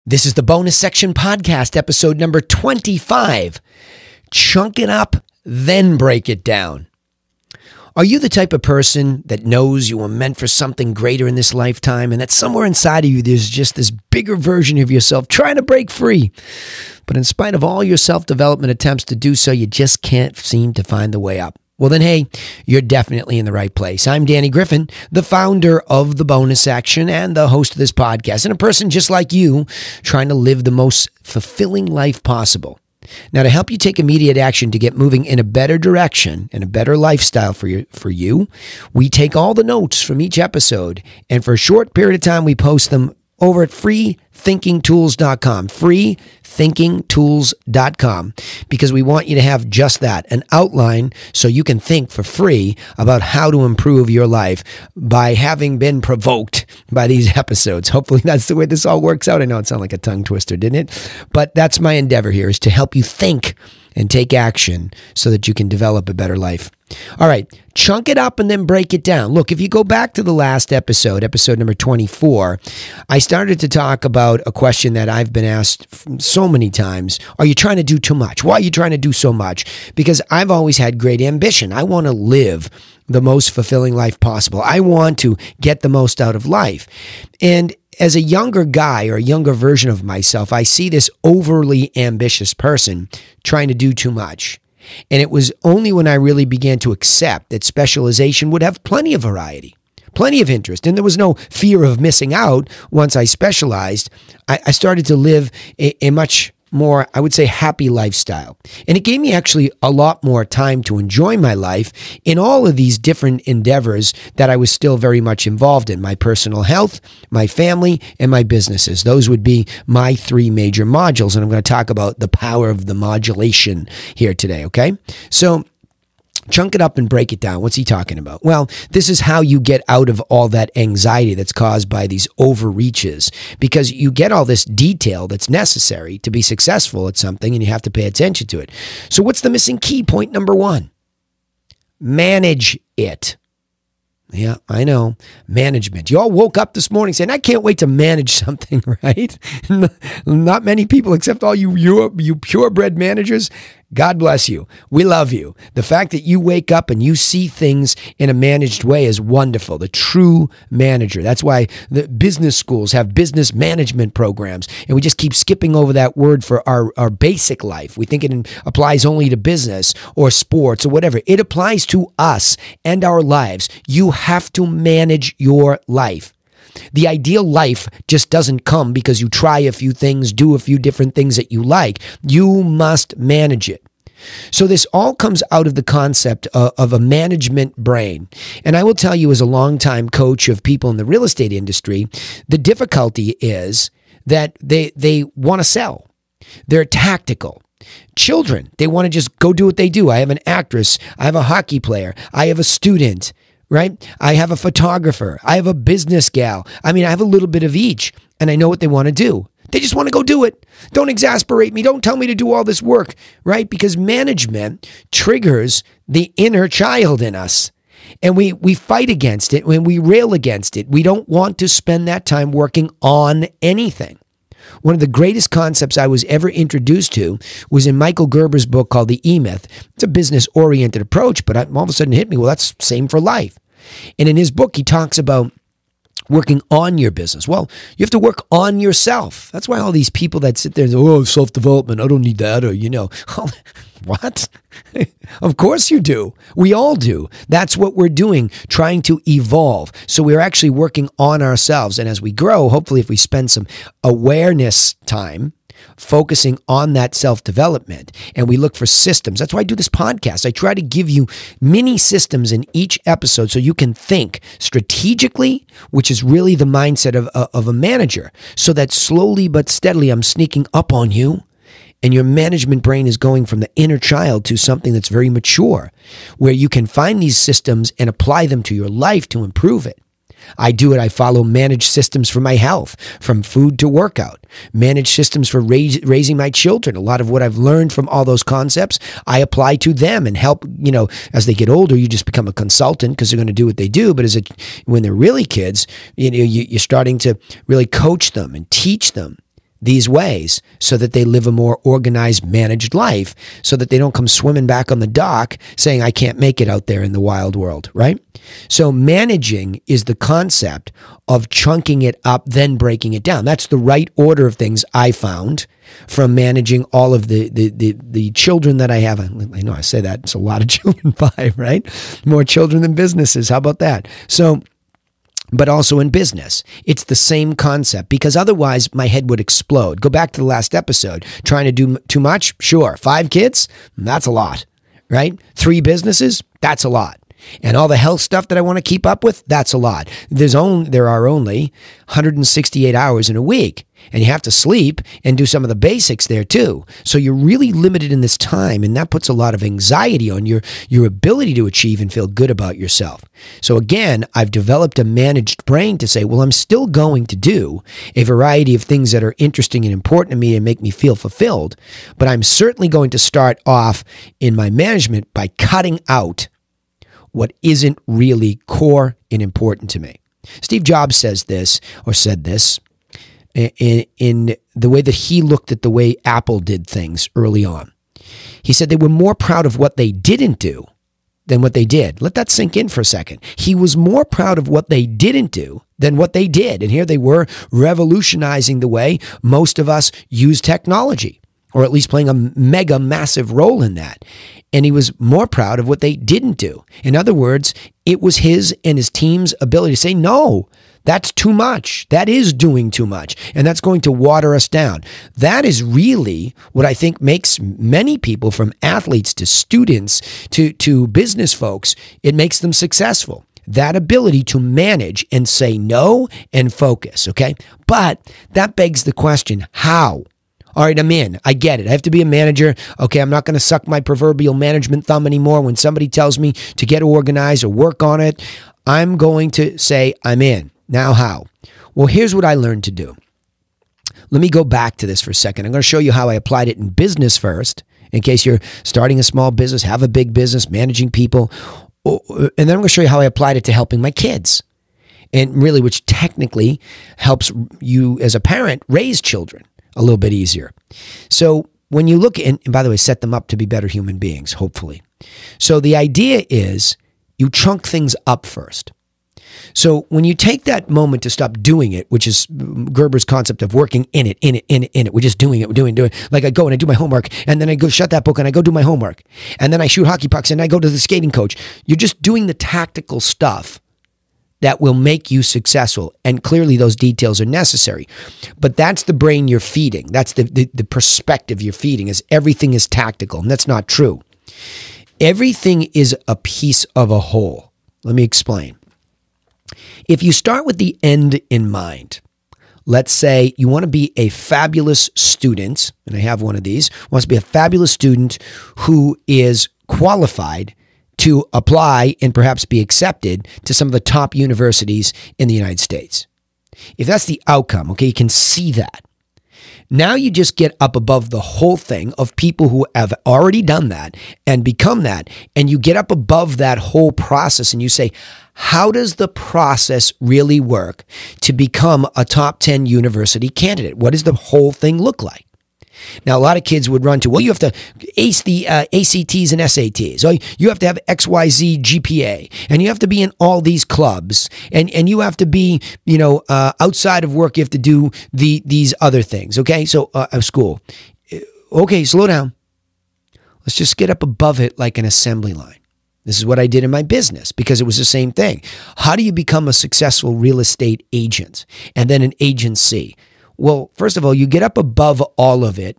This is the Bonus Section Podcast, episode number 25. Chunk it up, then break it down. Are you the type of person that knows you were meant for something greater in this lifetime and that somewhere inside of you there's just this bigger version of yourself trying to break free? But in spite of all your self-development attempts to do so, you just can't seem to find the way up. Well then, hey, you're definitely in the right place. I'm Danny Griffin, the founder of the Bonus Section and the host of this podcast, and a person just like you trying to live the most fulfilling life possible. Now, to help you take immediate action to get moving in a better direction and a better lifestyle for you, we take all the notes from each episode, and for a short period of time, we post them over at freethinkingtools.com, freethinkingtools.com, because we want you to have just that, an outline so you can think for free about how to improve your life by having been provoked by these episodes. Hopefully that's the way this all works out. I know it sounded like a tongue twister, didn't it? But that's my endeavor here, is to help you think and take action so that you can develop a better life. All right, chunk it up and then break it down. Look, if you go back to the last episode number 24, I started to talk about a question that I've been asked so many times. Are you trying to do too much? Why are you trying to do so much? Because I've always had great ambition. I want to live the most fulfilling life possible. I want to get the most out of life. And as a younger guy or a younger version of myself, I see this overly ambitious person trying to do too much. And it was only when I really began to accept that specialization would have plenty of variety, plenty of interest, and there was no fear of missing out once I specialized, I started to live a much more, I would say, happy lifestyle. And it gave me actually a lot more time to enjoy my life in all of these different endeavors that I was still very much involved in: my personal health, my family, and my businesses. Those would be my three major modules. And I'm going to talk about the power of the modulation here today, okay? So chunk it up and break it down. What's he talking about? Well, this is how you get out of all that anxiety that's caused by these overreaches, because you get all this detail that's necessary to be successful at something, and you have to pay attention to it. So what's the missing key? Point number one: manage it. Yeah, I know. Management. You all woke up this morning saying, I can't wait to manage something, right? Not many people, except all you purebred managers. God bless you. We love you. The fact that you wake up and you see things in a managed way is wonderful. The true manager. That's why the business schools have business management programs, and we just keep skipping over that word for our basic life. We think it applies only to business or sports or whatever. It applies to us and our lives. You have to manage your life. The ideal life just doesn't come because you try a few things, do a few different things that you like. You must manage it. So this all comes out of the concept of a management brain. And I will tell you, as a longtime coach of people in the real estate industry, the difficulty is that they want to sell. They're tactical. Children, they want to just go do what they do. I have an actress. I have a hockey player. I have a student. Right? I have a photographer. I have a business gal. I mean, I have a little bit of each, and I know what they want to do. They just want to go do it. Don't exasperate me. Don't tell me to do all this work, right? Because management triggers the inner child in us, and we fight against it when we rail against it. We don't want to spend that time working on anything. One of the greatest concepts I was ever introduced to was in Michael Gerber's book called The E-Myth. It's a business-oriented approach, but all of a sudden it hit me, well, that's same for life. And in his book, he talks about working on your business. Well, you have to work on yourself. That's why all these people that sit there and say, oh, self-development, I don't need that, or, what? Of course you do. We all do. That's what we're doing, trying to evolve. So we're actually working on ourselves. And as we grow, hopefully if we spend some awareness time focusing on that self-development, and we look for systems. That's why I do this podcast. I try to give you mini systems in each episode so you can think strategically, which is really the mindset of a manager, so that slowly but steadily I'm sneaking up on you, and your management brain is going from the inner child to something that's very mature, where you can find these systems and apply them to your life to improve it. I do it. I follow managed systems for my health, from food to workout, managed systems for raising my children. A lot of what I've learned from all those concepts, I apply to them and help, as they get older, you just become a consultant because they're going to do what they do. But when they're really kids, you're starting to really coach them and teach them these ways so that they live a more organized, managed life, so that they don't come swimming back on the dock saying, I can't make it out there in the wild world, right? So managing is the concept of chunking it up, then breaking it down. That's the right order of things I found from managing all of the children that I have. I know I say that, it's a lot of children, 5, right? More children than businesses. How about that? So, but also in business, it's the same concept, because otherwise my head would explode. Go back to the last episode. Trying to do too much? Sure. 5 kids? That's a lot, right? 3 businesses? That's a lot. And all the health stuff that I want to keep up with? That's a lot. There are only 168 hours in a week, and you have to sleep and do some of the basics there too. So you're really limited in this time, and that puts a lot of anxiety on your ability to achieve and feel good about yourself. So again, I've developed a managed brain to say, well, I'm still going to do a variety of things that are interesting and important to me and make me feel fulfilled, but I'm certainly going to start off in my management by cutting out what isn't really core and important to me. Steve Jobs said this in the way that he looked at the way Apple did things early on. He said they were more proud of what they didn't do than what they did. Let that sink in for a second. He was more proud of what they didn't do than what they did. And here they were revolutionizing the way most of us use technology, or at least playing a mega massive role in that. And he was more proud of what they didn't do. In other words, it was his and his team's ability to say, no, that's too much. That is doing too much. And that's going to water us down. That is really what I think makes many people, from athletes to students to business folks, it makes them successful. That ability to manage and say no and focus, okay? But that begs the question, how? All right, I'm in. I get it. I have to be a manager. Okay, I'm not going to suck my proverbial management thumb anymore when somebody tells me to get organized or work on it. I'm going to say I'm in. Now how? Well, here's what I learned to do. Let me go back to this for a second. I'm going to show you how I applied it in business first, in case you're starting a small business, have a big business, managing people. And then I'm going to show you how I applied it to helping my kids. And really, which technically helps you as a parent raise children a little bit easier. So when you look, and by the way, set them up to be better human beings, hopefully. So the idea is you chunk things up first. So when you take that moment to stop doing it, which is Gerber's concept of working in it, we're just doing it, we're doing it. Like I go and I do my homework, and then I go shut that book and I go do my homework. And then I shoot hockey pucks and I go to the skating coach. You're just doing the tactical stuff that will make you successful. And clearly those details are necessary. But that's the brain you're feeding. That's the perspective you're feeding, is everything is tactical. And that's not true. Everything is a piece of a whole. Let me explain. If you start with the end in mind, let's say you want to be a fabulous student, and I have one of these, wants to be a fabulous student who is qualified to apply and perhaps be accepted to some of the top universities in the United States. If that's the outcome, okay, you can see that. Now you just get up above the whole thing of people who have already done that and become that, and you get up above that whole process and you say, how does the process really work to become a top 10 university candidate? What does the whole thing look like? Now, a lot of kids would run to, well, you have to ace the ACTs and SATs. Or you have to have XYZ GPA. And you have to be in all these clubs. And you have to be, outside of work, you have to do these other things. Okay? So, school. Okay, slow down. Let's just get up above it like an assembly line. This is what I did in my business, because it was the same thing. How do you become a successful real estate agent and then an agency? Well, first of all, you get up above all of it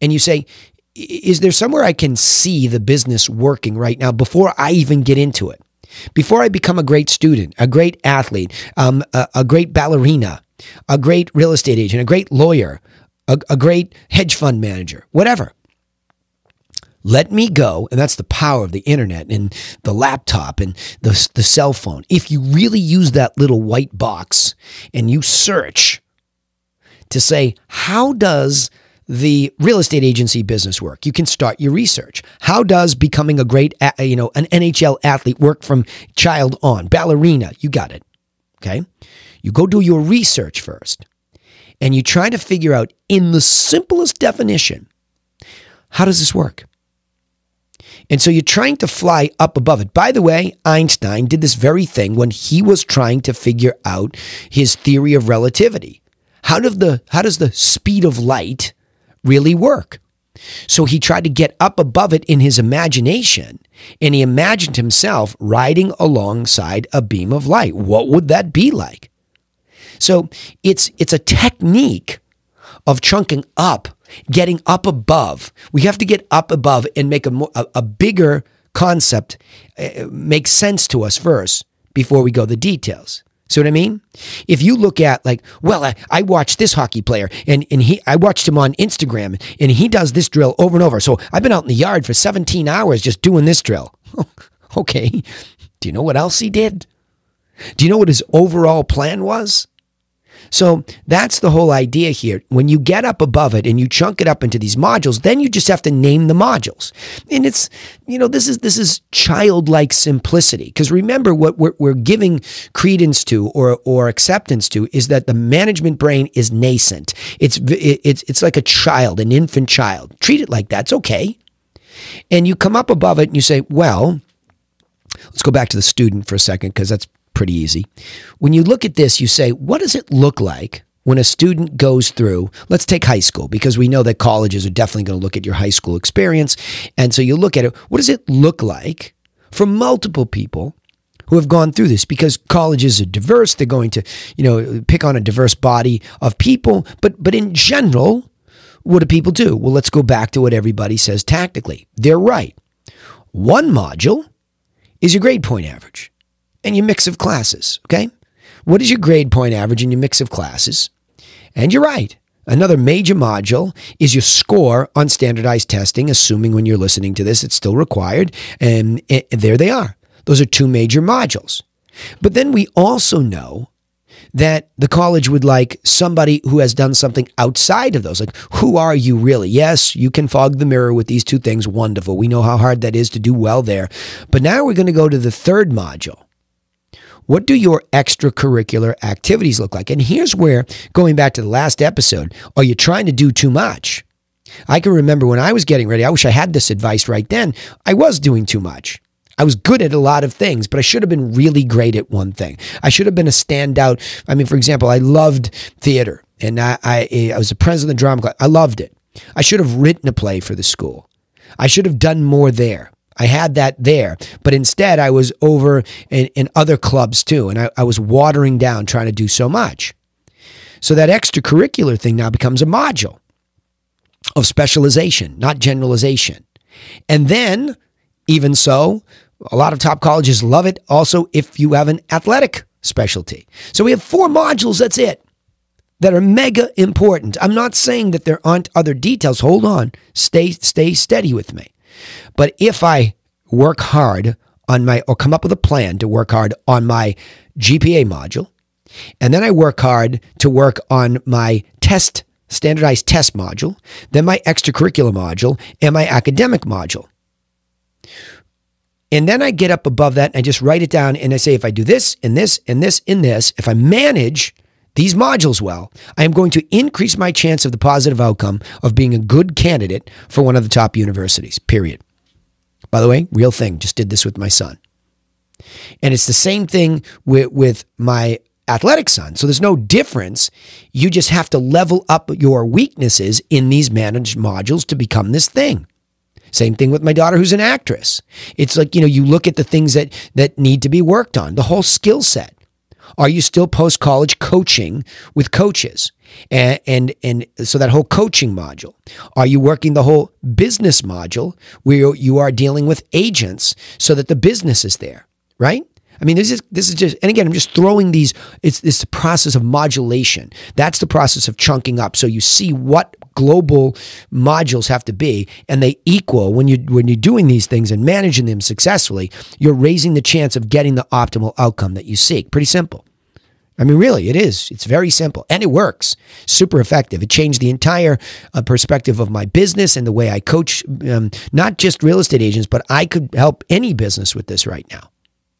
and you say, is there somewhere I can see the business working right now before I even get into it? Before I become a great student, a great athlete, a great ballerina, a great real estate agent, a great lawyer, a great hedge fund manager, whatever. Let me go, and that's the power of the internet and the laptop and the cell phone. If you really use that little white box and you search to say, how does the real estate agency business work? You can start your research. How does becoming a great, an NHL athlete work from child on? Ballerina, you got it. Okay? You go do your research first. and you try to figure out in the simplest definition, how does this work? And so you're trying to fly up above it. By the way, Einstein did this very thing when he was trying to figure out his theory of relativity. How does the speed of light really work? So he tried to get up above it in his imagination, and he imagined himself riding alongside a beam of light. What would that be like? So it's a technique of chunking up, getting up above. We have to get up above and make a bigger concept make sense to us first before we go the details. See what I mean? If you look at like, well, I watched this hockey player and I watched him on Instagram and he does this drill over and over. So I've been out in the yard for 17 hours just doing this drill. Okay. Do you know what else he did? Do you know what his overall plan was? So that's the whole idea here. When you get up above it and you chunk it up into these modules, then you just have to name the modules. And it's, this is childlike simplicity. Because remember, what we're giving credence to or acceptance to is that the management brain is nascent. It's like a child, an infant child. Treat it like that. It's okay. And you come up above it and you say, well, let's go back to the student for a second because that's pretty easy. When you look at this, you say, what does it look like when a student goes through, let's take high school, because we know that colleges are definitely going to look at your high school experience. And so you look at it, what does it look like for multiple people who have gone through this? Because colleges are diverse. They're going to, pick on a diverse body of people. But in general, what do people do? Well, let's go back to what everybody says tactically. They're right. One module is your grade point average and your mix of classes, okay? What is your grade point average in your mix of classes? And you're right. Another major module is your score on standardized testing, assuming when you're listening to this, it's still required. And there they are. Those are two major modules. But then we also know that the college would like somebody who has done something outside of those. Like, who are you really? Yes, you can fog the mirror with these two things. Wonderful. We know how hard that is to do well there. But now we're going to go to the third module. What do your extracurricular activities look like? And here's where, going back to the last episode, are you trying to do too much? I can remember when I was getting ready, I wish I had this advice right then. I was doing too much. I was good at a lot of things, but I should have been really great at one thing. I should have been a standout. I mean, for example, I loved theater, and I was the president of the drama club. I loved it. I should have written a play for the school. I should have done more there. I had that there, but instead I was over in other clubs too, and I was watering down trying to do so much. So that extracurricular thing now becomes a module of specialization, not generalization. And then, even so, a lot of top colleges love it also if you have an athletic specialty. So we have 4 modules, that's it, that are mega important. I'm not saying that there aren't other details. Hold on. Stay steady with me. But if I work hard on or come up with a plan to work hard on my GPA module, and then I work hard to work on my standardized test module, then my extracurricular module, and my academic module. And then I get up above that and I just write it down and I say, if I do this and this and this and this, if I manage these modules well, I am going to increase my chance of the positive outcome of being a good candidate for one of the top universities, period. By the way, real thing, just did this with my son. And it's the same thing with my athletic son. So there's no difference. You just have to level up your weaknesses in these managed modules to become this thing. Same thing with my daughter who's an actress. It's like, you look at the things that need to be worked on, the whole skill set. Are you still post-college coaching with coaches? And so that whole coaching module. Are you working the whole business module where you are dealing with agents so that the business is there, right? I mean, this is just, and again, I'm just throwing these, it's the process of modulation. That's the process of chunking up. So you see what global modules have to be, and they equal when you're doing these things and managing them successfully, you're raising the chance of getting the optimal outcome that you seek. Pretty simple. I mean, really, it is. It's very simple, and it works. Super effective. It changed the entire perspective of my business and the way I coach, not just real estate agents, but I could help any business with this right now.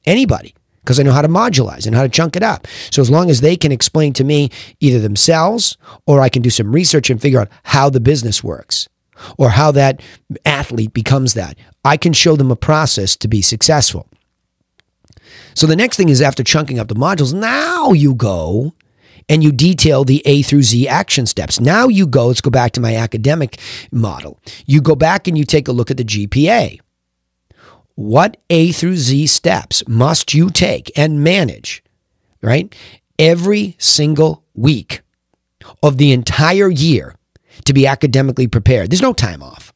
Anybody. because I know how to modularize and how to chunk it up. So as long as they can explain to me either themselves or I can do some research and figure out how the business works or how that athlete becomes that, I can show them a process to be successful. So the next thing is, after chunking up the modules, now you go and you detail the A through Z action steps. Now you go, let's go back to my academic model. You go back and you take a look at the GPA. What A through Z steps must you take and manage, right, every single week of the entire year to be academically prepared? There's no time off.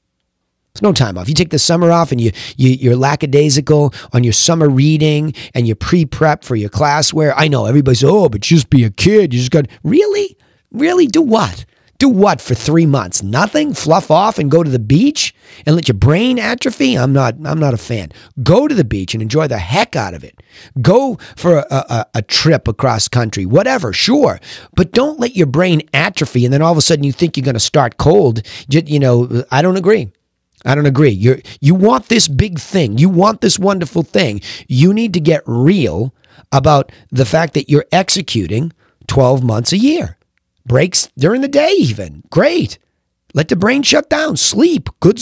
There's no time off. You take the summer off and you're lackadaisical on your summer reading and you pre-prep for your classwork. I know everybody says, oh, but just be a kid. You just got, really? Really? Do what? Do what for 3 months? Nothing? Fluff off and go to the beach and let your brain atrophy? I'm not a fan. Go to the beach and enjoy the heck out of it. Go for a trip across country, whatever, sure. But don't let your brain atrophy and then all of a sudden you think you're going to start cold. You know, I don't agree. I don't agree. You want this big thing. You want this wonderful thing. You need to get real about the fact that you're executing 12 months a year. Breaks during the day even. Great. Let the brain shut down. Sleep, good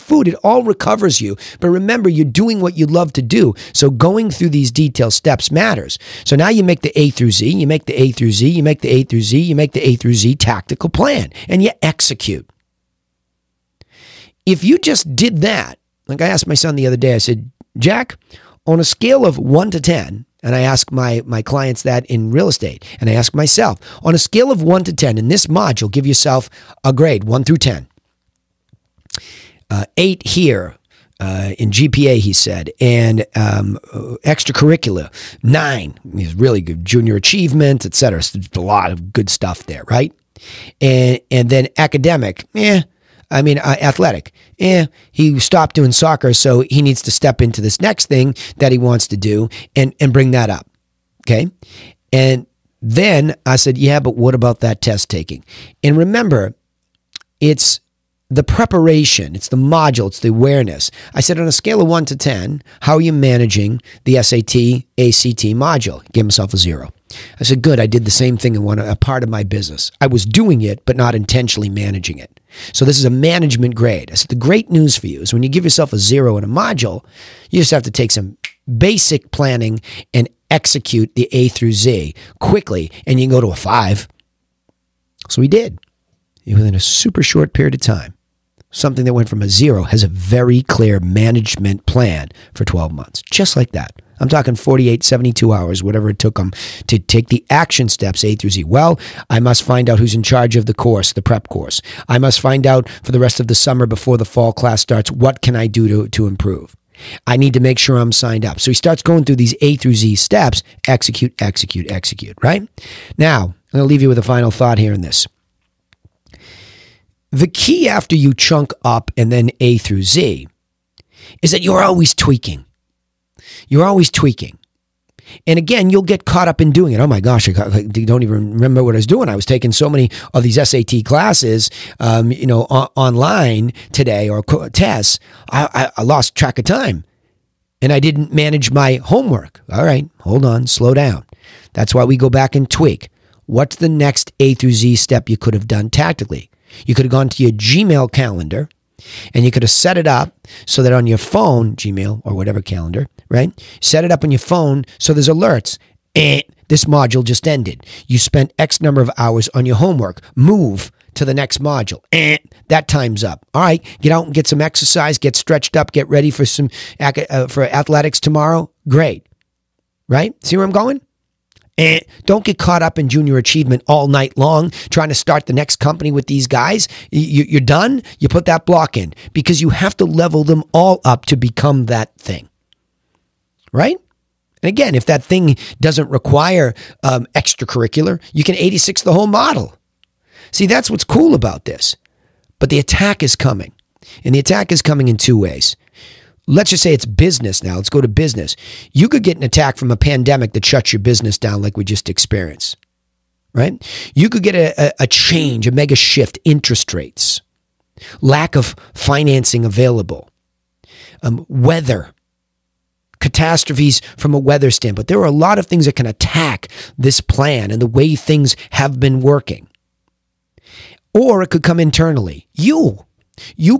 food. It all recovers you. But remember, you're doing what you love to do. So going through these detailed steps matters. So now you make the A through Z, you make the A through Z, you make the A through Z, you make the A through Z tactical plan, and you execute. If you just did that, like I asked my son the other day, I said, Jack, on a scale of 1 to 10, and I ask my clients that in real estate, and I ask myself, on a scale of 1 to 10, in this module, give yourself a grade, 1 through 10. 8 here in GPA, he said, and extracurricular, 9. He's really good, junior achievement, etc. So there's a lot of good stuff there, right? And then academic, athletic. He stopped doing soccer, so he needs to step into this next thing that he wants to do and bring that up. Okay? And then I said, yeah, but what about that test taking? And remember, it's the preparation, it's the module, it's the awareness. I said, on a scale of 1 to 10, how are you managing the SAT, ACT module? He gave himself a 0. I said, good, I did the same thing in a part of my business. I was doing it, but not intentionally managing it. So this is a management grade. I said, the great news for you is when you give yourself a 0 in a module, you just have to take some basic planning and execute the A through Z quickly, and you can go to a 5. So he did. Within a super short period of time. Something that went from a 0 has a very clear management plan for 12 months. Just like that. I'm talking 48, 72 hours, whatever it took them to take the action steps A through Z. Well, I must find out who's in charge of the course, the prep course. I must find out for the rest of the summer before the fall class starts, what can I do to improve? I need to make sure I'm signed up. So he starts going through these A through Z steps, execute, right? Now, I'm going to leave you with a final thought here in this. The key after you chunk up and then A through Z is that you're always tweaking. You're always tweaking. And again, you'll get caught up in doing it. Oh my gosh, I don't even remember what I was doing. I was taking so many of these SAT classes, online today or tests. I lost track of time and I didn't manage my homework. All right, hold on, slow down. That's why we go back and tweak. What's the next A through Z step you could have done tactically? You could have gone to your Gmail calendar and you could have set it up so that on your phone, Gmail or whatever calendar, right? Set it up on your phone so there's alerts. This module just ended. You spent X number of hours on your homework. Move to the next module. That time's up. All right, get out and get some exercise, get stretched up, get ready for some for athletics tomorrow. Great, right? See where I'm going? Don't get caught up in junior achievement all night long trying to start the next company with these guys. You're done. You put that block in because you have to level them all up to become that thing. Right? And again, if that thing doesn't require extracurricular, you can 86 the whole model. See, that's what's cool about this. But the attack is coming. And the attack is coming in 2 ways. Let's just say it's business now. Let's go to business. You could get an attack from a pandemic that shuts your business down like we just experienced, right? You could get a change, a mega shift, interest rates, lack of financing available, weather, catastrophes from a weather standpoint. There are a lot of things that can attack this plan and the way things have been working. Or it could come internally. You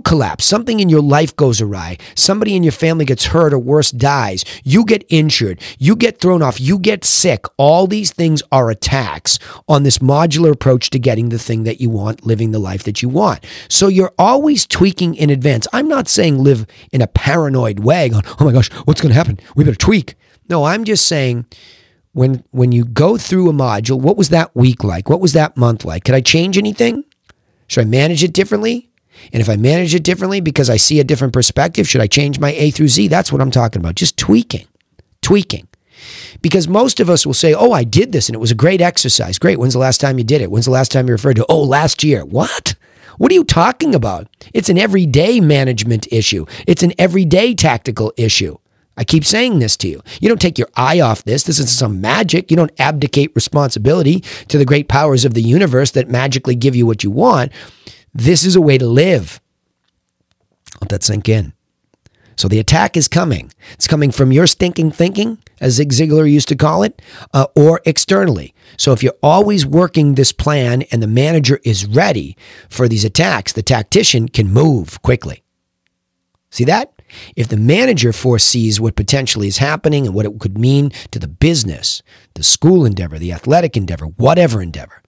collapse. Something in your life goes awry. Somebody in your family gets hurt or worse, dies. You get injured. You get thrown off. You get sick. All these things are attacks on this modular approach to getting the thing that you want, living the life that you want. So you're always tweaking in advance. I'm not saying live in a paranoid way, going, oh my gosh, what's going to happen? We better tweak. No, I'm just saying when you go through a module, what was that week like? What was that month like? Could I change anything? Should I manage it differently? And if I manage it differently because I see a different perspective, should I change my A through Z? That's what I'm talking about. Just tweaking. Because most of us will say, oh, I did this and it was a great exercise. Great. When's the last time you did it? When's the last time you referred to, oh, last year? What? What are you talking about? It's an everyday management issue. It's an everyday tactical issue. I keep saying this to you. You don't take your eye off this. This isn't some magic. You don't abdicate responsibility to the great powers of the universe that magically give you what you want. This is a way to live. Let that sink in. So the attack is coming. It's coming from your stinking thinking, as Zig Ziglar used to call it, or externally. So if you're always working this plan and the manager is ready for these attacks, the tactician can move quickly. See that? If the manager foresees what potentially is happening and what it could mean to the business, the school endeavor, the athletic endeavor, whatever endeavor,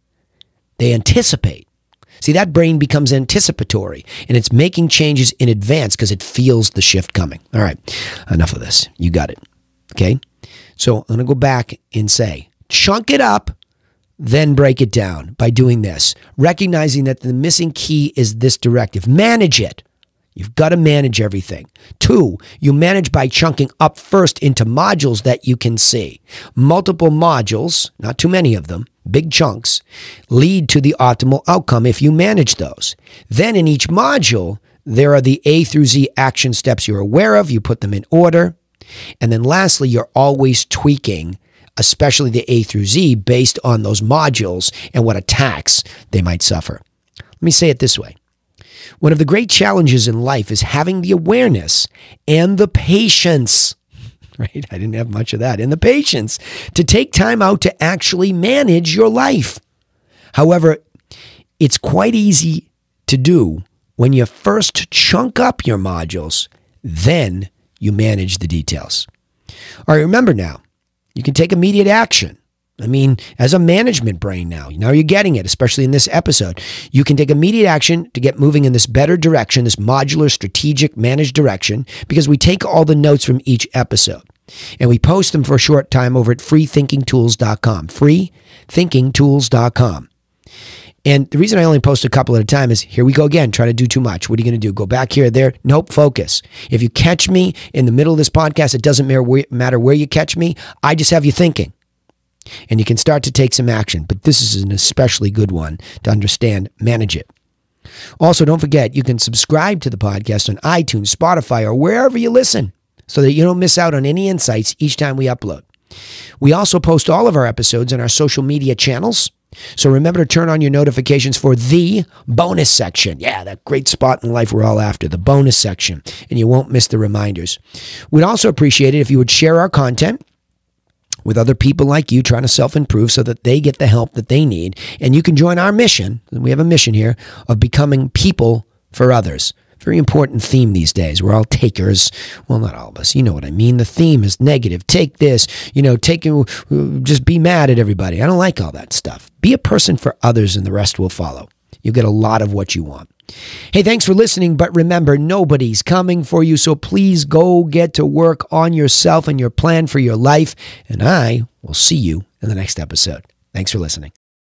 they anticipate. See, that brain becomes anticipatory, and it's making changes in advance because it feels the shift coming. All right, enough of this. You got it. Okay? So I'm going to go back and say, chunk it up, then break it down by doing this. Recognizing that the missing key is this directive. Manage it. You've got to manage everything. 2, you manage by chunking up first into modules that you can see. Multiple modules, not too many of them, big chunks, lead to the optimal outcome if you manage those. Then in each module, there are the A through Z action steps you're aware of. You put them in order. And then lastly, you're always tweaking, especially the A through Z, based on those modules and what attacks they might suffer. Let me say it this way. One of the great challenges in life is having the awareness and the patience, right? I didn't have much of that. And the patience to take time out to actually manage your life. However, it's quite easy to do when you first chunk up your modules, then you manage the details. All right, remember now, you can take immediate action. I mean, as a management brain now you're getting it, especially in this episode. You can take immediate action to get moving in this better direction, this modular, strategic, managed direction, because we take all the notes from each episode and we post them for a short time over at freethinkingtools.com, freethinkingtools.com. And the reason I only post a couple at a time is, here we go again, trying to do too much. What are you going to do? Go back here, there? Nope, focus. If you catch me in the middle of this podcast, it doesn't matter where you catch me. I just have you thinking. And you can start to take some action. But this is an especially good one to understand. Manage it. Also, don't forget, you can subscribe to the podcast on iTunes, Spotify, or wherever you listen so that you don't miss out on any insights each time we upload. We also post all of our episodes on our social media channels. So remember to turn on your notifications for the bonus section. Yeah, that great spot in life we're all after, the bonus section. And you won't miss the reminders. We'd also appreciate it if you would share our content with other people like you trying to self-improve so that they get the help that they need. And you can join our mission, we have a mission here, of becoming people for others. Very important theme these days. We're all takers. Well, not all of us. You know what I mean. The theme is negative. Take this, just be mad at everybody. I don't like all that stuff. Be a person for others and the rest will follow. You'll get a lot of what you want. Hey, thanks for listening, but remember, nobody's coming for you, so please go get to work on yourself and your plan for your life, and I will see you in the next episode. Thanks for listening.